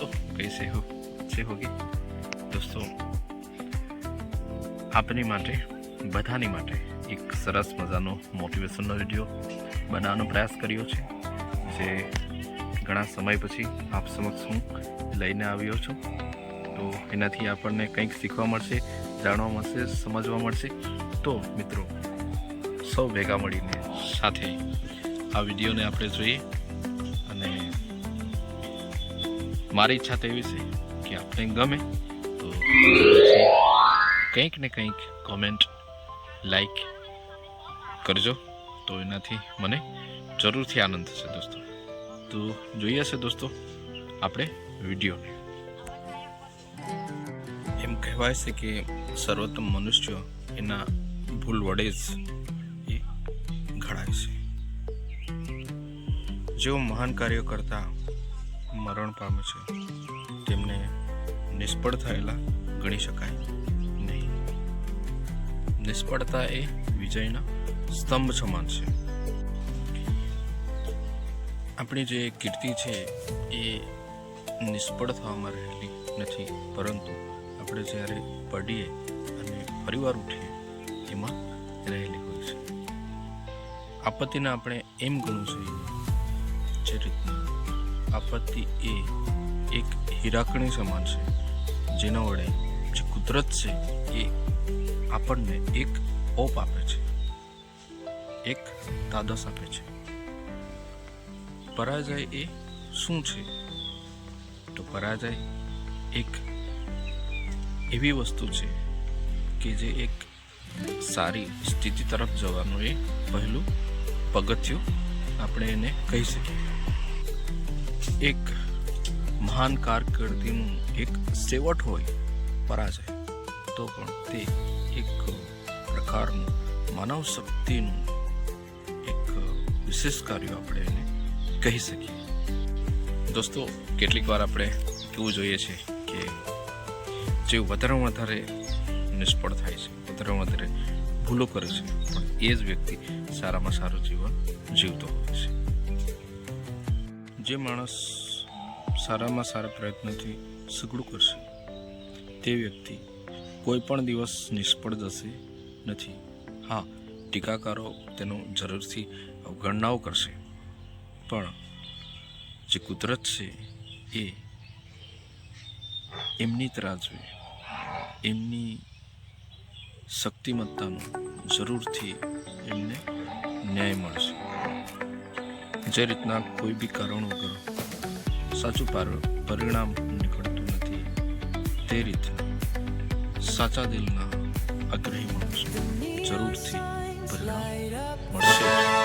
दोस्तों, कैसे हो? अच्छे होगे दोस्तों? આપની માટે બધાની માટે એક સરસ મજાનો મોટિવેશનનો વિડીયો બનાવવાનો પ્રયાસ કર્યો છે, જે ઘણા સમય પછી આપ સમક્ષ હું લઈને આવ્યો છું. તો એનાથી આપણને કંઈક શીખવા મળશે, જાણવા મળશે, સમજવા મળશે. તો મિત્રો, સૌ ભેગા મળીને સાથે આ વિડીયોને આપણે જોઈએ. અને મારી ઈચ્છા તો એવી છે કે આપણે ગમે તો કંઈક ને કંઈક કોમેન્ટ, લાઈક કરજો, તો એનાથી મને જરૂરથી આનંદ થશે દોસ્તો. તો જોઈએ છે દોસ્તો આપણે વિડીયોને. એમ કહેવાય છે કે સર્વોત્તમ મનુષ્ય એના ભૂલ વડે જ એ ઘડાય છે. જેઓ મહાન કાર્યો કરતા મરણ પામે છે તેમને નિષ્ફળ થયેલા ગણી શકાય નહીં. નિષ્ફળતા એ વિજયના સ્તંભ સમાન છે. આપણી જે કીર્તિ છે એ નિષ્ફળ થવામાં રહેલી નથી, પરંતુ આપણે જ્યારે પડીએ અને ફરીવાર ઉઠીએ એમાં રહેલી હોય છે. આપત્તિને આપણે એમ ગણવું જોઈએ જે રીતના આપત્તિ એ એક હીરાકણી સમાન છે, જેના વડે જે કુદરત છે એ આપણને એક ઓપ આપે છે, એક તાદસ આપે છે. પરાજય એ શું છે? તો પરાજય એક એવી વસ્તુ છે કે જે એક સારી સ્થિતિ તરફ જવાનું એ પહેલું પગથિયું આપણે એને કહી શકીએ. એક મહાન કારકિર્દીનું એક સેવટ હોય પરાજય, તો પણ તે એક પ્રકારનું માનવ શક્તિનું એક વિશેષ કાર્ય આપણે એને કહી શકીએ. દોસ્તો, કેટલીક વાર આપણે એવું જોઈએ છે કે જે વધારે નિષ્ફળ થાય છે, વધારે ભૂલો કરે છે, પણ એ જ વ્યક્તિ સારામાં સારું જીવન જીવતો હોય છે. જે માણસ સારામાં સારા પ્રયત્નથી સઘળું કરશે તે વ્યક્તિ કોઈ પણ દિવસ નિષ્ફળ જશે નથી. હા, ટીકાકારો તેનો જરૂરથી અવગણનાઓ કરશે, પણ જે કુદરત છે એ એમની તરાજવે એમની શક્તિમત્તાનું જરૂરથી એમને ન્યાય મળશે. જે રીતના કોઈ બી કારણ વગર સાચું પરિણામ નીકળતું નથી, તે રીતે સાચા દિલના આગ્રહી માણસો જરૂરથી પરિણામ મળશે.